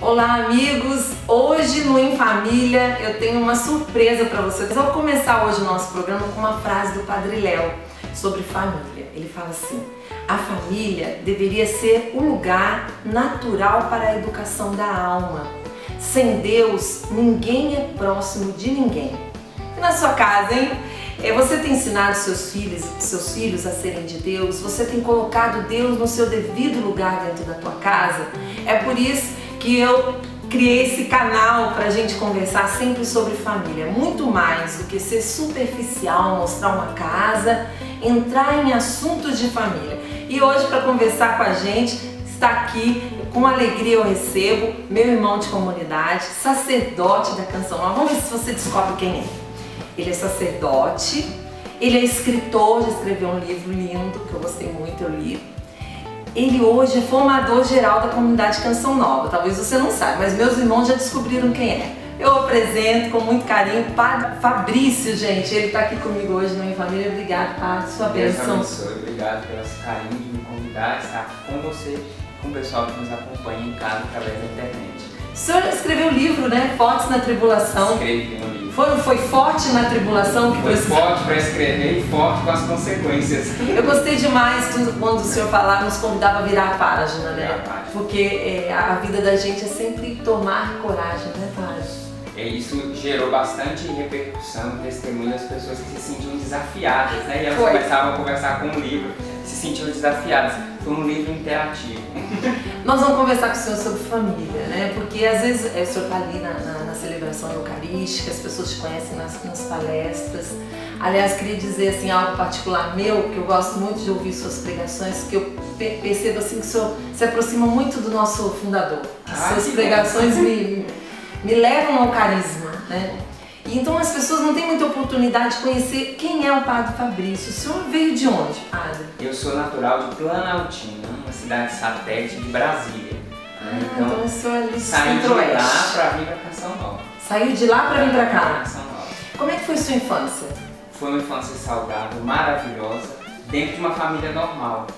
Olá amigos, hoje no Em Família eu tenho uma surpresa para vocês. Eu vou começar hoje o nosso programa com uma frase do Padre Léo sobre família. Ele fala assim: a família deveria ser um lugar natural para a educação da alma. Sem Deus, ninguém é próximo de ninguém. E na sua casa, hein? Você tem ensinado seus filhos a serem de Deus? Você tem colocado Deus no seu devido lugar dentro da tua casa? É por isso que eu criei esse canal para a gente conversar sempre sobre família. Muito mais do que ser superficial, mostrar uma casa, entrar em assuntos de família. E hoje, para conversar com a gente, está aqui, com alegria eu recebo, meu irmão de comunidade, sacerdote da Canção Nova. Vamos ver se você descobre quem é. Ele é sacerdote, ele é escritor, já escreveu um livro lindo, que eu gostei muito, eu li. Ele hoje é formador geral da comunidade Canção Nova. Talvez você não saiba, mas meus irmãos já descobriram quem é. Eu apresento com muito carinho o Padre Fabrício, gente. Ele está aqui comigo hoje no Em Família. Obrigado, Padre, sua bênção. Obrigado pelo carinho de me convidar, estar aqui com você e com o pessoal que nos acompanha em casa através da internet. O senhor escreveu um livro, né? Fortes na Tribulação. Escrevi um livro. Foi forte na tribulação que foi forte para escrever e forte com as consequências. Eu gostei demais quando o senhor falava, nos convidava a virar a página, né? Porque a vida da gente é sempre tomar coragem, né, Padre? Isso gerou bastante repercussão, testemunho das pessoas que se sentiam desafiadas, né? E elas começavam a conversar com o livro, se sentiam desafiadas. Foi um livro interativo. Nós vamos conversar com o senhor sobre família, né? Porque às vezes o senhor está ali na celebração eucarística, as pessoas te conhecem nas palestras. Aliás, queria dizer assim, algo particular meu, que eu gosto muito de ouvir suas pregações, que eu percebo assim que o senhor se aproxima muito do nosso fundador. Suas pregações me levam ao carisma, né? E então as pessoas não têm muita oportunidade de conhecer quem é o Padre Fabrício. O senhor veio de onde, Padre? Eu sou natural de Planaltina, uma cidade satélite de Brasília. Então o senhor ali saí de lá para vir para Canção Nova. Saiu de lá para vir para cá? Canção Nova. Como é que foi sua infância? Foi uma infância saudável, maravilhosa, dentro de uma família normal,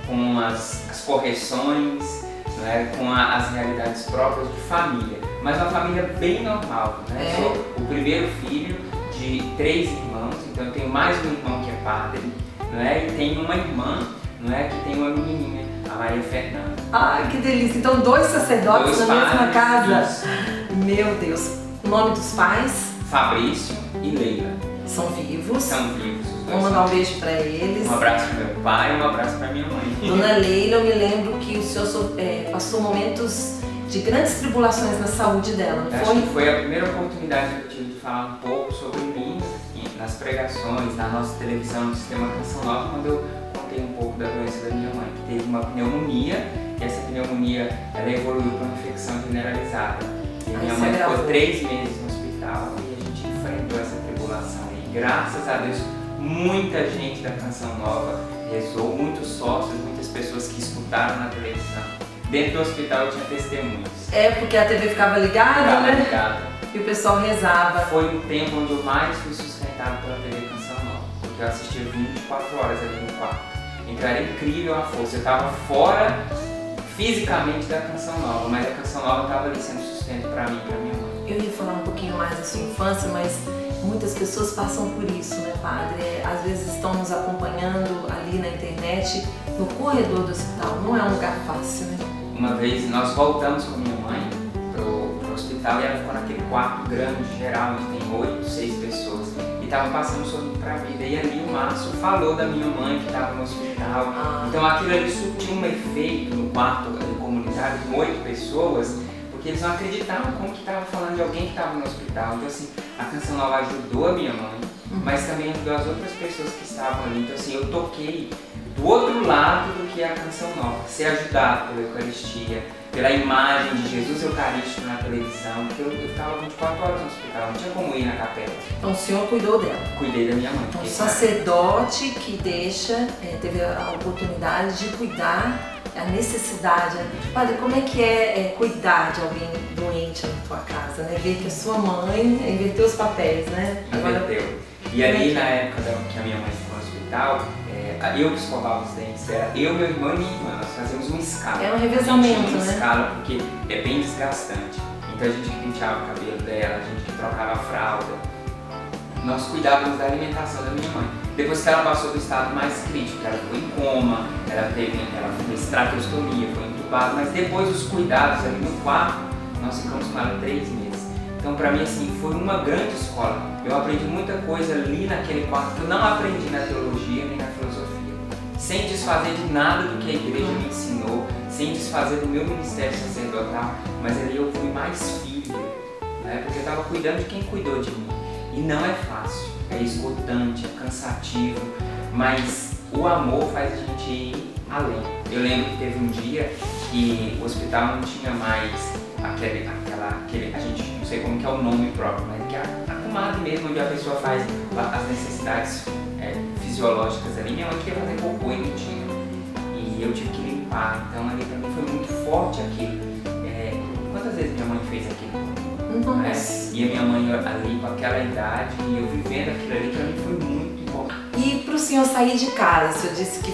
com as correções, né, com as realidades próprias de família, mas uma família bem normal, né? Sou o primeiro filho de 3 irmãos, então eu tenho mais um irmão que é padre, né? E tenho uma irmã, né, que tem uma menininha, a Maria Fernanda. Ai, que delícia! Então 2 sacerdotes na mesma casa. Isso. Meu Deus! O nome dos pais? Fabrício e Leila. São vivos? São vivos. Vamos mandar um beijo para eles. Um abraço para meu pai e um abraço para minha mãe. Dona Leila, eu me lembro que o senhor passou momentos de grandes tribulações na saúde dela, não foi? Acho que foi a primeira oportunidade que eu tive de falar um pouco sobre mim nas pregações, na nossa televisão, no Sistema Canção Nova, quando eu contei um pouco da doença da minha mãe, que teve uma pneumonia, e essa pneumonia ela evoluiu para uma infecção generalizada. E minha mãe ficou 3 meses no hospital e a gente enfrentou essa tribulação. E graças a Deus, muita gente da Canção Nova rezou, muitos sócios, muitas pessoas que escutaram na televisão. Dentro do hospital eu tinha testemunhos. Porque a TV ficava ligada, né? Ligada. E o pessoal rezava. Foi um tempo onde eu mais fui sustentado pela TV Canção Nova, porque eu assistia 24 horas ali no quarto. Então era incrível a força. Eu estava fora fisicamente da Canção Nova, mas a Canção Nova estava ali sendo sustento para mim e para minha mãe. Eu ia falar um pouquinho mais da sua infância, mas muitas pessoas passam por isso, né, Padre? Às vezes estão nos acompanhando ali na internet, no corredor do hospital. Não é um lugar fácil, né? Uma vez nós voltamos com minha mãe pro hospital e ela ficou naquele quarto grande, geral, onde tem 8, 6 pessoas. E estavam passando sorrindo pra vida. E ali o Márcio falou da minha mãe que estava no hospital. Então aquilo ali surtiu um efeito no quarto comunitário com 8 pessoas, porque eles não acreditavam como que estava falando de alguém que estava no hospital. Então assim, a Canção Nova ajudou a minha mãe, mas também ajudou as outras pessoas que estavam ali. Então assim, eu toquei do outro lado do que é a Canção Nova, ser ajudado pela Eucaristia, pela imagem de Jesus Eucarístico na televisão, porque eu ficava 24 horas no hospital, não tinha como ir na capela. Então o senhor cuidou dela? Cuidei da minha mãe. Então, sacerdote que teve a oportunidade de cuidar, a necessidade. Padre, como é que é cuidar de alguém doente na tua casa, né? Ver que a sua mãe inverteu os papéis, né? Inverteu. E ali na época que a minha mãe ficou no hospital, eu que escovava os dentes, era eu, meu irmão e minha irmã, nós fazíamos uma escala. É um revezamento, uma né? escala, porque é bem desgastante. Então a gente que penteava o cabelo dela, a gente que trocava a fralda, nós cuidávamos da alimentação da minha mãe. Depois que ela passou do estado mais crítico, ela ficou em coma, ela fez traqueostomia, foi entubada, mas depois os cuidados ali no quarto, nós ficamos com ela 3 meses. Então pra mim assim, foi uma grande escola. Eu aprendi muita coisa ali naquele quarto que eu não aprendi na teologia nem na filosofia. Sem desfazer de nada do que a igreja me ensinou, sem desfazer do meu ministério sacerdotal, mas ali eu fui mais filho, né? Porque eu estava cuidando de quem cuidou de mim. E não é fácil, é esgotante, é cansativo, mas o amor faz a gente ir além. Eu lembro que teve um dia que o hospital não tinha mais aquele a gente não sei como que é o nome próprio, mas que é a comadre mesmo, onde a pessoa faz as necessidades fisiológicas ali. Minha mãe queria fazer cocô e não tinha. E eu tive que limpar, então ali pra mim foi muito forte aquilo. Quantas vezes minha mãe fez aquilo? E a minha mãe ali com aquela idade e eu vivendo aquilo ali, pra mim foi muito bom. E pro senhor sair de casa, o senhor disse que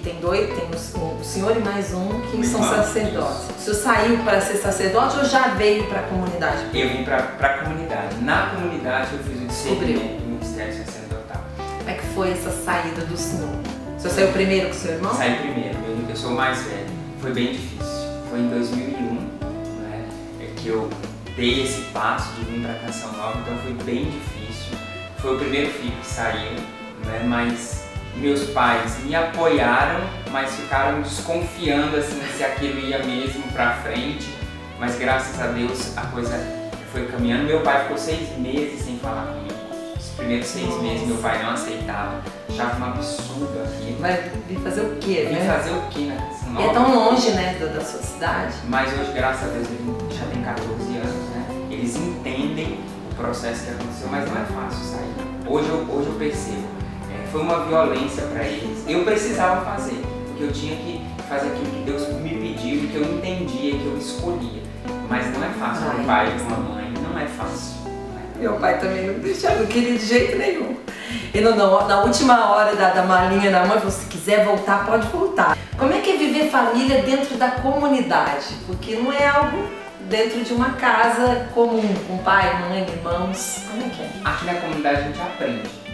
tem o senhor e mais um que são sacerdotes. O senhor saiu para ser sacerdote ou já veio para a comunidade? Eu vim para a comunidade. Na comunidade eu fiz o discernimento do ministério sacerdotal. Como é que foi essa saída do senhor? O senhor saiu primeiro com o seu irmão? Saí primeiro, eu sou o mais velho. Foi bem difícil. Foi em 2001, né, que eu dei esse passo de vir para a Canção Nova, então foi bem difícil. Foi o primeiro filho que saiu, né, mas meus pais me apoiaram, mas ficaram desconfiando assim, se aquilo ia mesmo para frente. Mas graças a Deus a coisa foi caminhando. Meu pai ficou 6 meses sem falar comigo. Os primeiros 6 meses meu pai não aceitava. Achava um absurdo aquilo. Vai vir fazer o quê, né? Vir fazer o quê na Canção Nova? E é tão longe, né, da sua cidade. Mas hoje, graças a Deus, ele já tem 14 anos, né? Eles entendem o processo que aconteceu, mas não é fácil sair. Hoje eu percebo. Foi uma violência para eles. Eu precisava fazer, porque eu tinha que fazer aquilo que Deus me pediu, que eu entendia, que eu escolhia. Mas não é fácil para um pai e para uma mãe, não é fácil. Meu pai também não deixava, não queria de jeito nenhum. Ele na última hora da malinha na mão, falou, se quiser voltar, pode voltar. Como é que é viver família dentro da comunidade? Porque não é algo dentro de uma casa comum, com pai, mãe, irmãos. Como é que é? Aqui na comunidade a gente aprende.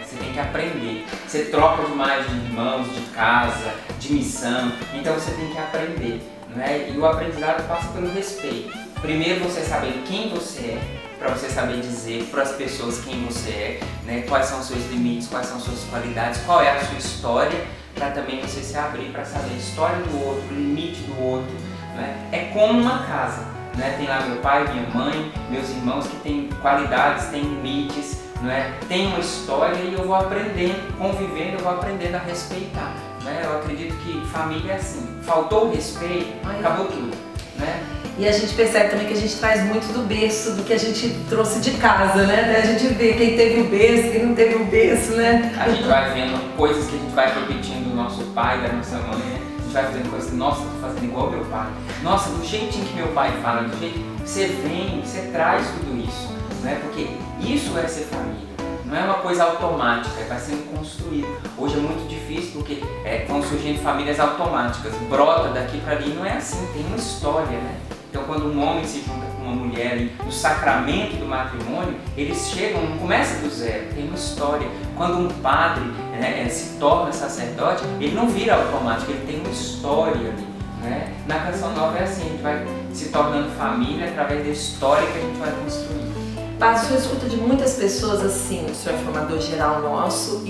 Você tem que aprender. Você troca demais de irmãos, de casa, de missão, então você tem que aprender, né? E o aprendizado passa pelo respeito. Primeiro você saber quem você é, para você saber dizer para as pessoas quem você é, né? Quais são os seus limites, quais são as suas qualidades, qual é a sua história, para também você se abrir para saber a história do outro, o limite do outro, né? É como uma casa, né? Tem lá meu pai, minha mãe, meus irmãos que têm qualidades, têm limites, não é? Tem uma história e eu vou aprendendo, convivendo, eu vou aprendendo a respeitar, né? Eu acredito que família é assim, faltou o respeito, acabou tudo, né? E a gente percebe também que a gente traz muito do berço, do que a gente trouxe de casa, né? A gente vê quem teve o berço, quem não teve o berço, né? A gente vai vendo coisas que a gente vai repetindo do nosso pai, da nossa mãe, né? A gente vai fazendo coisas que, nossa, tô fazendo igual meu pai. Nossa, do jeitinho que meu pai fala, do jeito que você vem, você traz tudo isso, né? Porque isso é ser família, não é uma coisa automática, vai sendo construído. Hoje é muito difícil porque vão surgindo famílias automáticas, brota daqui para ali, não é assim, tem uma história, né? Então quando um homem se junta com uma mulher ali, no sacramento do matrimônio, eles chegam, não começa do zero, tem uma história. Quando um padre se torna sacerdote, ele não vira automático, ele tem uma história ali, né? Na Canção Nova é assim, a gente vai se tornando família através da história que a gente vai construindo. Padre, o senhor escuta de muitas pessoas assim, o senhor é formador geral nosso,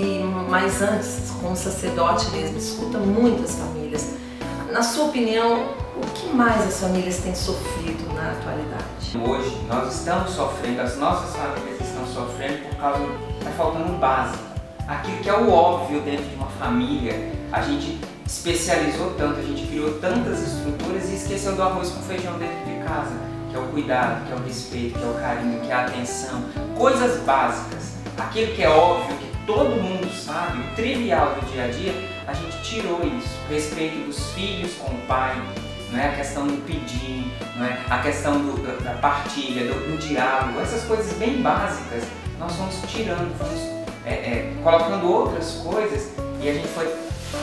mas antes, como sacerdote mesmo, escuta muitas famílias. Na sua opinião, o que mais as famílias têm sofrido na atualidade? Hoje nós estamos sofrendo, as nossas famílias estão sofrendo por causa, está faltando um básico. Aquilo que é o óbvio dentro de uma família, A gente especializou tanto, a gente criou tantas estruturas e esqueceu do arroz com feijão dentro de casa, que é o cuidado, que é o respeito, que é o carinho, que é a atenção, coisas básicas, aquilo que é óbvio, que todo mundo sabe, o trivial do dia a dia, a gente tirou isso, o respeito dos filhos com o pai, não é? A questão do pedir, não é? A questão da partilha, do diálogo, essas coisas bem básicas, nós fomos tirando, fomos colocando outras coisas e a gente foi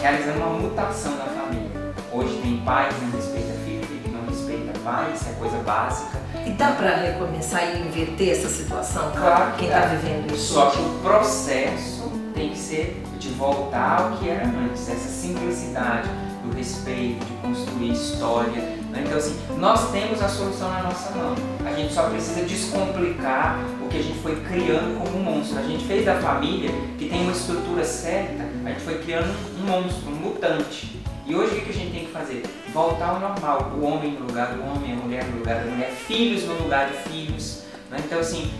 realizando uma mutação na família. Hoje tem pai que não respeita filho, filho que não respeita pai, isso é coisa básica. E dá para recomeçar e inverter essa situação? Claro quem está vivendo isso? Só que o processo tem que ser de voltar ao que era antes, essa simplicidade do respeito, de construir história, né? Então assim, nós temos a solução na nossa mão. A gente só precisa descomplicar o que a gente foi criando como um monstro. A gente fez da família, que tem uma estrutura certa, a gente foi criando um monstro, um mutante. E hoje o que a gente tem que fazer? Voltar ao normal, o homem no lugar do homem, a mulher no lugar da mulher, filhos no lugar de filhos, né? Então assim,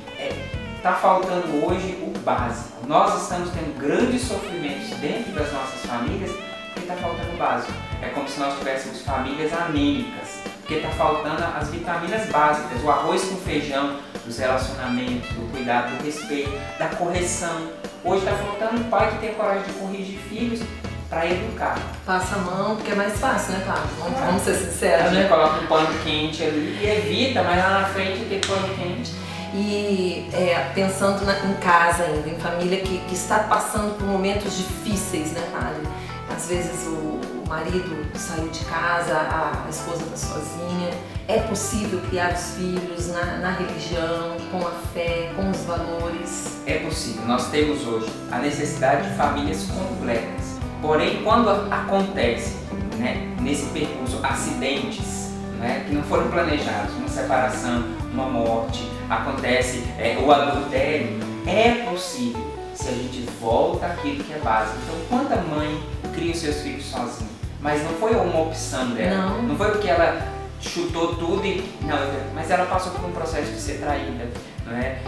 está faltando hoje o básico. Nós estamos tendo grandes sofrimentos dentro das nossas famílias porque está faltando o básico. É como se nós tivéssemos famílias anêmicas, porque está faltando as vitaminas básicas, o arroz com feijão, dos relacionamentos, do cuidado, do respeito, da correção. Hoje está faltando um pai que tem coragem de corrigir filhos para educar. Passa a mão, porque é mais fácil, né, pai? Vamos ser sinceros, A gente né? coloca um pano quente ali e evita, mas lá na frente tem pano quente. E pensando em casa ainda, em família que está passando por momentos difíceis, né, padre? Às vezes o marido saiu de casa, a esposa está sozinha. É possível criar os filhos na religião, com a fé, com os valores? É possível. Nós temos hoje a necessidade de famílias completas. Porém, quando acontece, né, nesse percurso acidentes, né, que não foram planejados, uma separação, uma morte, acontece o adultério, é possível se a gente volta àquilo que é básico. Então, quanta mãe cria os seus filhos sozinha? Mas não foi uma opção dela, não foi porque ela chutou tudo e... Não, mas ela passou por um processo de ser traída, não é?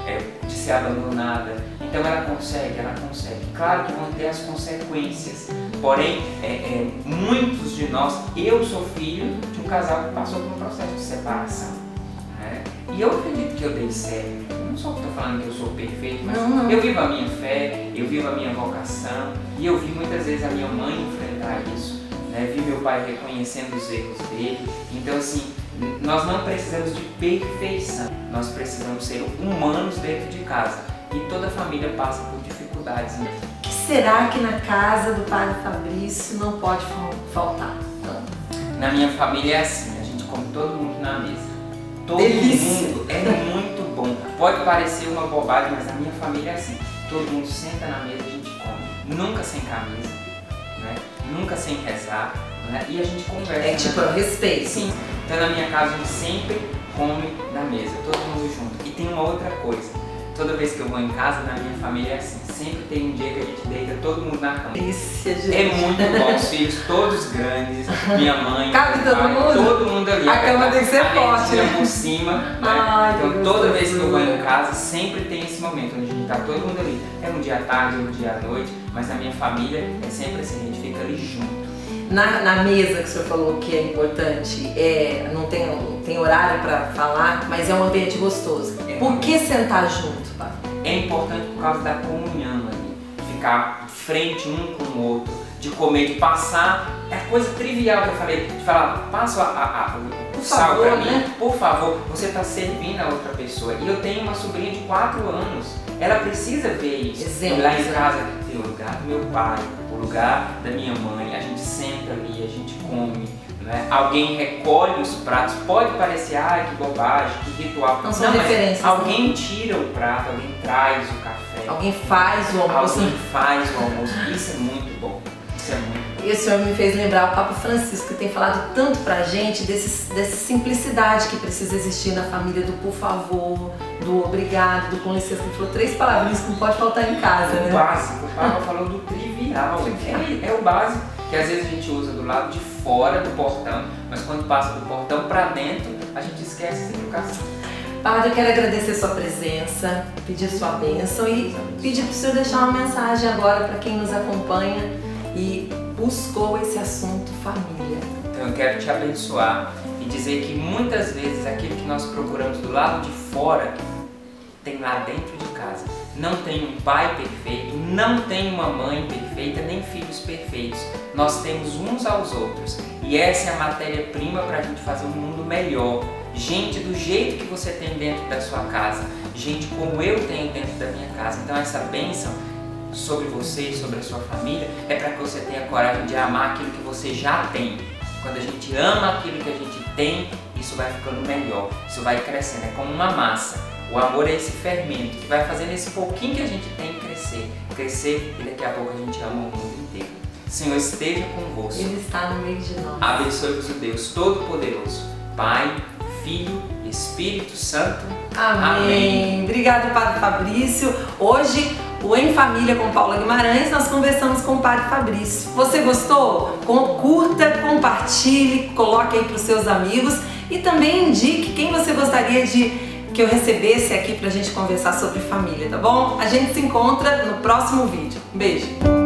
De ser abandonada. Então ela consegue. Claro que vão ter as consequências, porém, muitos de nós, eu sou filho de um casal que passou por um processo de separação. Né? E eu acredito que eu dei certo. Eu não só estou falando que eu sou perfeito, mas eu vivo a minha fé, eu vivo a minha vocação e eu vi muitas vezes a minha mãe enfrentar isso. Vi meu pai reconhecendo os erros dele. Então assim, nós não precisamos de perfeição, nós precisamos ser humanos dentro de casa. E toda família passa por dificuldades. Né? O que será que na casa do padre Fabrício não pode faltar? Na minha família é assim, a gente come todo mundo na mesa. Todo Delícia. mundo é muito bom. Pode parecer uma bobagem, mas na minha família é assim. Todo mundo senta na mesa e a gente come. Nunca sem camisa. Né? Nunca sem rezar, né? E a gente conversa. É tipo, respeito. Sim. Então na minha casa a gente sempre come na mesa, todo mundo junto. E tem uma outra coisa, toda vez que eu vou em casa, na minha família é assim, sempre tem um dia que a gente deita todo mundo na cama. Delícia, gente. É muito bom, os filhos todos grandes, minha mãe, cabe todo mundo ali. A cama tem que ser forte, né? Por cima, né? Ai, então toda vez que eu vou em casa, sempre tem esse momento onde a gente tá todo mundo ali. É um dia à tarde, um dia à noite, mas na minha família é sempre assim, a gente fica ali junto. Na mesa que o senhor falou que é importante, não tem horário para falar, mas é um ambiente gostoso. Por que sentar junto, pai? É importante por causa da comunhão ali, de ficar frente um com o outro, de comer, de passar, é coisa trivial que eu falei, de falar, passa o sal pra mim, né? Por favor, você está servindo a outra pessoa. E eu tenho uma sobrinha de 4 anos, ela precisa ver isso. Exemplo, lá em casa tem o lugar do meu pai, o lugar da minha mãe, a gente senta ali, a gente come, né? Alguém recolhe os pratos, pode parecer, ai que bobagem, que ritual. Não são referências. Alguém tira o prato, alguém traz o café. Alguém faz o almoço. Alguém faz o almoço. Isso é muito bom. Isso é muito bom. E o senhor me fez lembrar o Papa Francisco, que tem falado tanto pra gente dessa simplicidade que precisa existir na família, do por favor, do obrigado, do com licença. Ele falou 3 palavrinhas que não pode faltar em casa, né? O básico, o Papa falou do trivial. É o básico, que às vezes a gente usa do lado de fora do portão, mas quando passa do portão pra dentro, a gente esquece essa educação. Padre, eu quero agradecer sua presença, pedir sua bênção e pedir para o senhor deixar uma mensagem agora para quem nos acompanha e buscou esse assunto família. Então eu quero te abençoar e dizer que muitas vezes aquilo que nós procuramos do lado de fora tem lá dentro de casa. Não tem um pai perfeito, não tem uma mãe perfeita, nem filhos perfeitos. Nós temos uns aos outros e essa é a matéria-prima para a gente fazer um mundo melhor. Gente do jeito que você tem dentro da sua casa, gente como eu tenho dentro da minha casa. Então essa bênção sobre você, sobre a sua família, é para que você tenha coragem de amar aquilo que você já tem. Quando a gente ama aquilo que a gente tem, isso vai ficando melhor, isso vai crescendo, é como uma massa. O amor é esse fermento que vai fazendo esse pouquinho que a gente tem crescer e daqui a pouco a gente ama o mundo inteiro. Senhor esteja convosco. Ele está no meio de nós. Abençoe-vos o Deus Todo-Poderoso, Pai, Filho e Espírito Santo. Amém. Obrigada, Padre Fabrício. Hoje, o Em Família com Paula Guimarães, nós conversamos com o Padre Fabrício. Você gostou? Curta, compartilhe, coloque aí para os seus amigos e também indique quem você gostaria de que eu recebesse aqui pra gente conversar sobre família, tá bom? A gente se encontra no próximo vídeo. Um beijo!